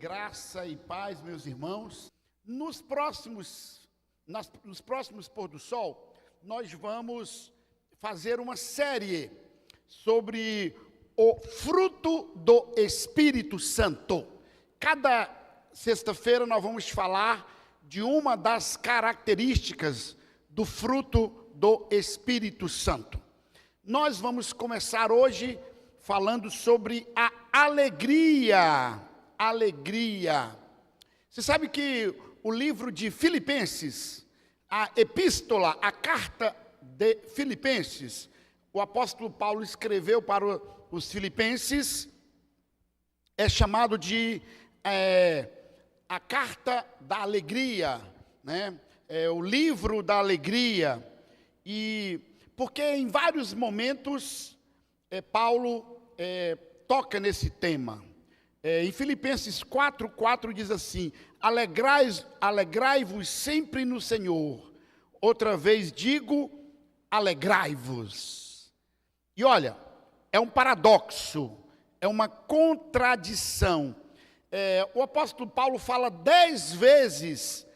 Graça e paz, meus irmãos. Nos próximos pôr do sol, nós vamos fazer uma série sobre o fruto do Espírito Santo. Cada sexta-feira nós vamos falar de uma das características do fruto do Espírito Santo. Nós vamos começar hoje falando sobre a alegria. Alegria. Você sabe que o livro de Filipenses, a epístola, a carta de Filipenses, o apóstolo Paulo escreveu para os filipenses, é chamado de a carta da alegria, né? O livro da alegria. E porque em vários momentos Paulo toca nesse tema. Em Filipenses 4:4 diz assim: alegrai-vos sempre no Senhor. Outra vez digo, alegrai-vos. E olha, é um paradoxo, é uma contradição. O apóstolo Paulo fala 10 vezes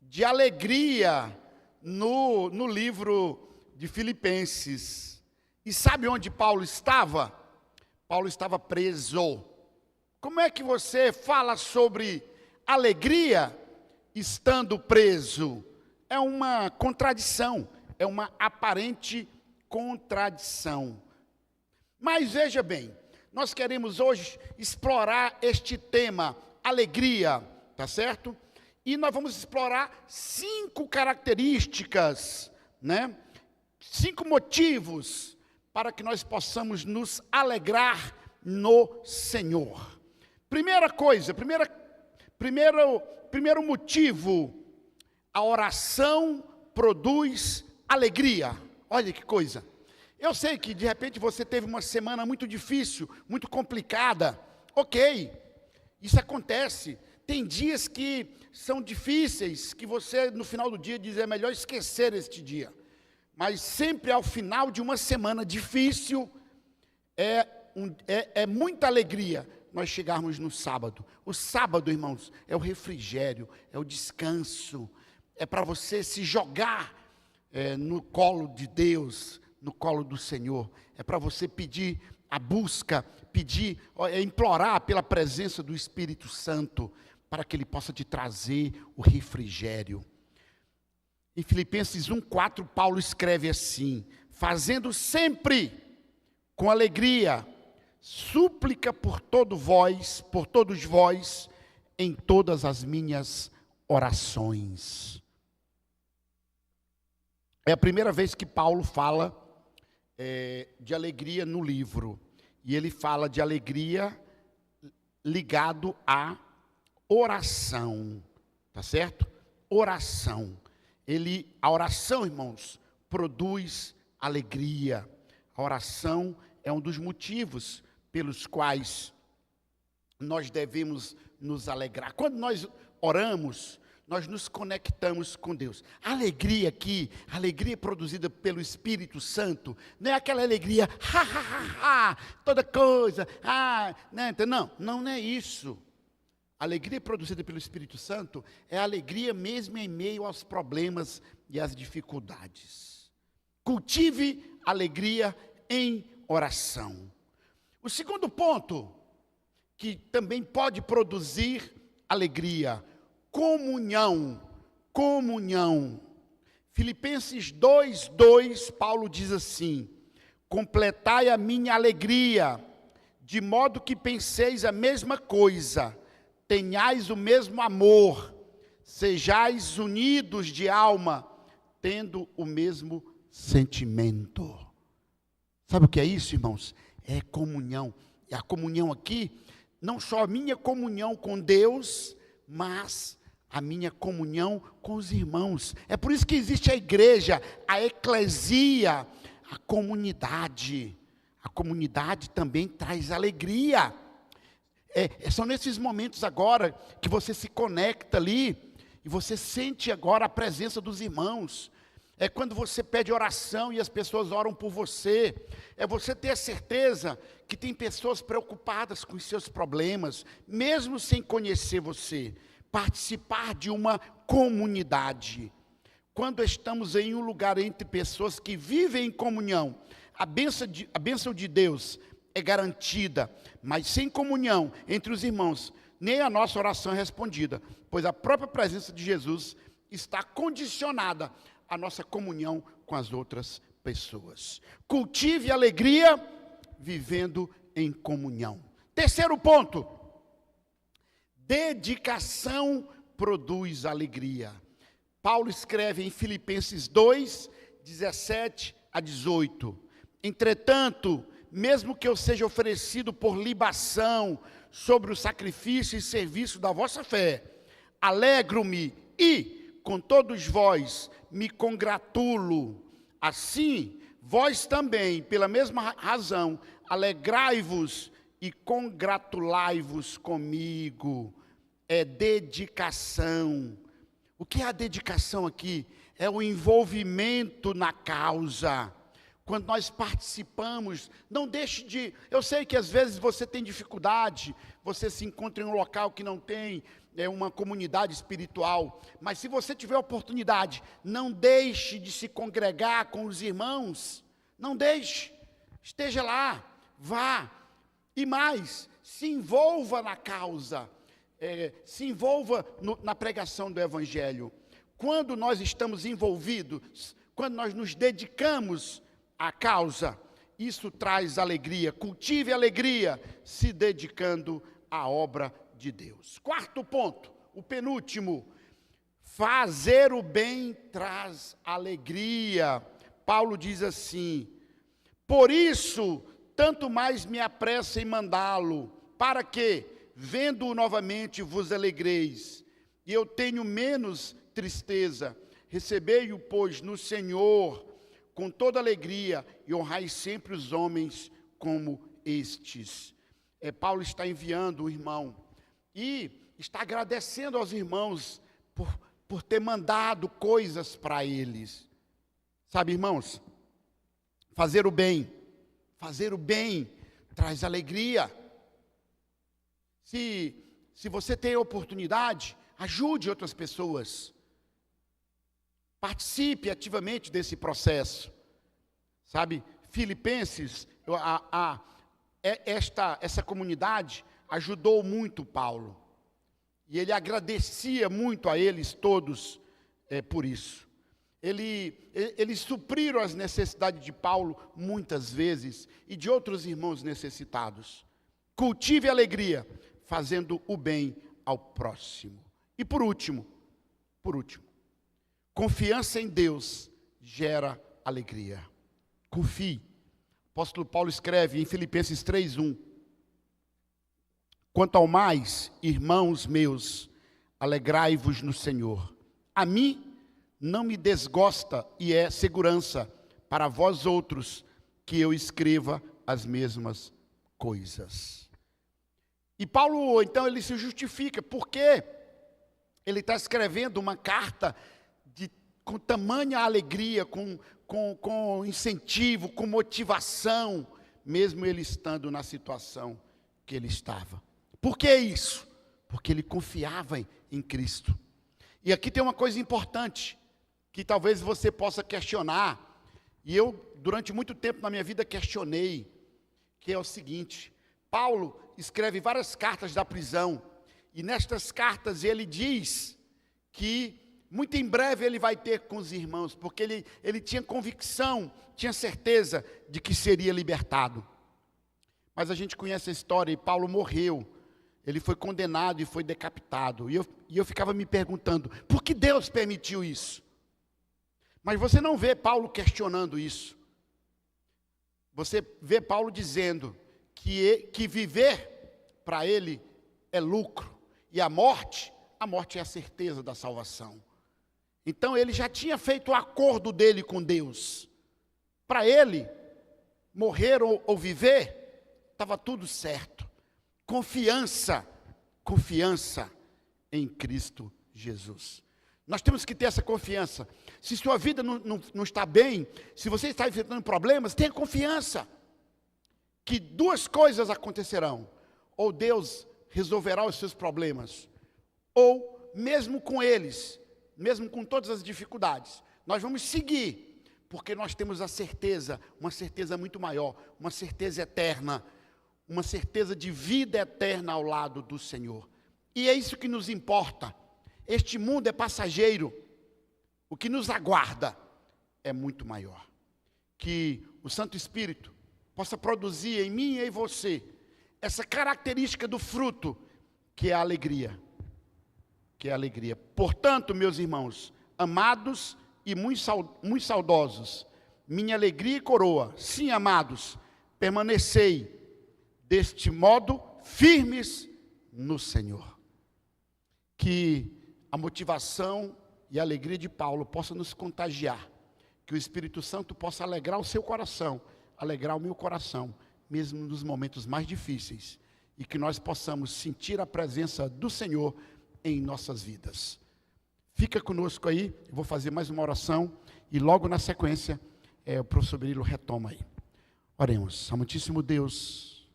de alegria no livro de Filipenses. E sabe onde Paulo estava? Paulo estava preso. Como é que você fala sobre alegria estando preso? É uma contradição, é uma aparente contradição. Mas veja bem, nós queremos hoje explorar este tema, alegria, tá certo? E nós vamos explorar 5 características, né? 5 motivos para que nós possamos nos alegrar no Senhor. Primeira coisa, primeiro motivo, a oração produz alegria. Olha que coisa. Eu sei que de repente você teve uma semana muito difícil, muito complicada. Ok, isso acontece. Tem dias que são difíceis, que você no final do dia diz, é melhor esquecer este dia. Mas sempre ao final de uma semana difícil, é muita alegria nós chegarmos no sábado. O sábado, irmãos, é o refrigério, é o descanso, é para você se jogar no colo de Deus, no colo do Senhor. É para você pedir a busca, implorar pela presença do Espírito Santo, para que Ele possa te trazer o refrigério. Em Filipenses 1:4, Paulo escreve assim: fazendo sempre com alegria, súplica por todos vós, em todas as minhas orações. É a primeira vez que Paulo fala de alegria no livro. E ele fala de alegria ligado à oração. Tá certo? Oração. A oração, irmãos, produz alegria. A oração é um dos motivos pelos quais nós devemos nos alegrar. Quando nós oramos, nós nos conectamos com Deus. A alegria aqui, a alegria produzida pelo Espírito Santo, não é aquela alegria, toda coisa, não é isso. A alegria produzida pelo Espírito Santo é a alegria mesmo em meio aos problemas e às dificuldades. Cultive alegria em oração. O segundo ponto, que também pode produzir alegria, comunhão. Filipenses 2:2, Paulo diz assim: completai a minha alegria, de modo que penseis a mesma coisa, tenhais o mesmo amor, sejais unidos de alma, tendo o mesmo sentimento. Sabe o que é isso, irmãos? É comunhão. E a comunhão aqui, não só a minha comunhão com Deus, mas a minha comunhão com os irmãos. É por isso que existe a igreja, a eclesia, a comunidade. A comunidade também traz alegria. São nesses momentos agora que você se conecta ali e você sente agora a presença dos irmãos. É quando você pede oração e as pessoas oram por você. É você ter a certeza que tem pessoas preocupadas com os seus problemas, mesmo sem conhecer você. Participar de uma comunidade. Quando estamos em um lugar entre pessoas que vivem em comunhão, a bênção de Deus é garantida, mas sem comunhão entre os irmãos, nem a nossa oração é respondida, pois a própria presença de Jesus está condicionada à nossa comunhão com as outras pessoas. Cultive alegria vivendo em comunhão. Terceiro ponto, dedicação produz alegria. Paulo escreve em Filipenses 2, 17 a 18. Entretanto, mesmo que eu seja oferecido por libação sobre o sacrifício e serviço da vossa fé, alegro-me e, com todos vós, me congratulo. Assim, vós também, pela mesma razão, alegrai-vos e congratulai-vos comigo. É dedicação. O que é a dedicação aqui? É o envolvimento na causa. Quando nós participamos, não deixe de... Eu sei que às vezes você tem dificuldade, você se encontra em um local que não tem uma comunidade espiritual, mas se você tiver oportunidade, não deixe de se congregar com os irmãos, não deixe, esteja lá, vá, e mais, se envolva na causa, se envolva na pregação do Evangelho. Quando nós estamos envolvidos, quando nós nos dedicamos à causa, isso traz alegria. Cultive alegria se dedicando à obra de Deus. Quarto ponto, o penúltimo, fazer o bem traz alegria. Paulo diz assim: por isso, tanto mais me apresso em mandá-lo, para que, vendo-o novamente, vos alegreis, e eu tenho menos tristeza. Recebei-o, pois, no Senhor, com toda alegria, e honrai sempre os homens como estes. Paulo está enviando o irmão, e está agradecendo aos irmãos por ter mandado coisas para eles. Sabe, irmãos, fazer o bem traz alegria. Se você tem a oportunidade, ajude outras pessoas. Participe ativamente desse processo. Sabe, Filipenses, essa comunidade ajudou muito Paulo. E ele agradecia muito a eles todos por isso. Eles supriram as necessidades de Paulo muitas vezes e de outros irmãos necessitados. Cultive a alegria, fazendo o bem ao próximo. E por último, confiança em Deus gera alegria. Confie. O apóstolo Paulo escreve em Filipenses 3:1. Quanto ao mais, irmãos meus, alegrai-vos no Senhor. A mim não me desgosta e é segurança para vós outros que eu escreva as mesmas coisas. E Paulo, então, ele se justifica, porque ele está escrevendo uma carta com tamanha alegria, com incentivo, com motivação, mesmo ele estando na situação que ele estava. Por que isso? Porque ele confiava em Cristo. E aqui tem uma coisa importante, que talvez você possa questionar, e eu, durante muito tempo na minha vida, questionei, que é o seguinte: Paulo escreve várias cartas da prisão, e nestas cartas ele diz que muito em breve ele vai ter com os irmãos, porque ele tinha convicção, tinha certeza de que seria libertado. Mas a gente conhece a história, e Paulo morreu, ele foi condenado e foi decapitado, e eu ficava me perguntando, por que Deus permitiu isso? Mas você não vê Paulo questionando isso. Você vê Paulo dizendo que viver para ele é lucro, e a morte é a certeza da salvação. Então ele já tinha feito o acordo dele com Deus. Para ele, morrer ou viver, estava tudo certo. Confiança em Cristo Jesus. Nós temos que ter essa confiança. Se sua vida não está bem, se você está enfrentando problemas, tenha confiança que duas coisas acontecerão. Ou Deus resolverá os seus problemas, ou mesmo com eles, mesmo com todas as dificuldades, nós vamos seguir, porque nós temos a certeza, uma certeza muito maior, uma certeza eterna, uma certeza de vida eterna ao lado do Senhor. E é isso que nos importa. Este mundo é passageiro, o que nos aguarda é muito maior. Que o Santo Espírito possa produzir em mim e em você essa característica do fruto, que é a alegria. Que é a alegria. Portanto, meus irmãos, amados e muito saudosos, minha alegria e coroa, sim, amados, permanecei deste modo firmes no Senhor. Que a motivação e a alegria de Paulo possa nos contagiar, que o Espírito Santo possa alegrar o seu coração, alegrar o meu coração, mesmo nos momentos mais difíceis, e que nós possamos sentir a presença do Senhor em nossas vidas. Fica conosco aí, eu vou fazer mais uma oração, e logo na sequência, o professor Berilo retoma aí. Oremos. Amantíssimo Deus,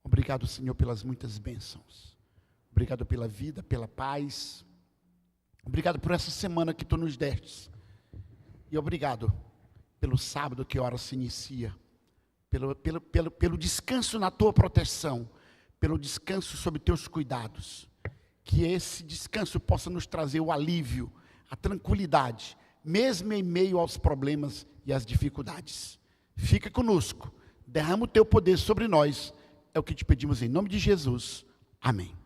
obrigado, Senhor, pelas muitas bênçãos. Obrigado pela vida, pela paz. Obrigado por essa semana que Tu nos destes. E obrigado pelo sábado que a hora se inicia. Pelo descanso na Tua proteção. Pelo descanso sob Teus cuidados. Que esse descanso possa nos trazer o alívio, a tranquilidade, mesmo em meio aos problemas e às dificuldades. Fica conosco. Derrama o Teu poder sobre nós. É o que te pedimos em nome de Jesus. Amém.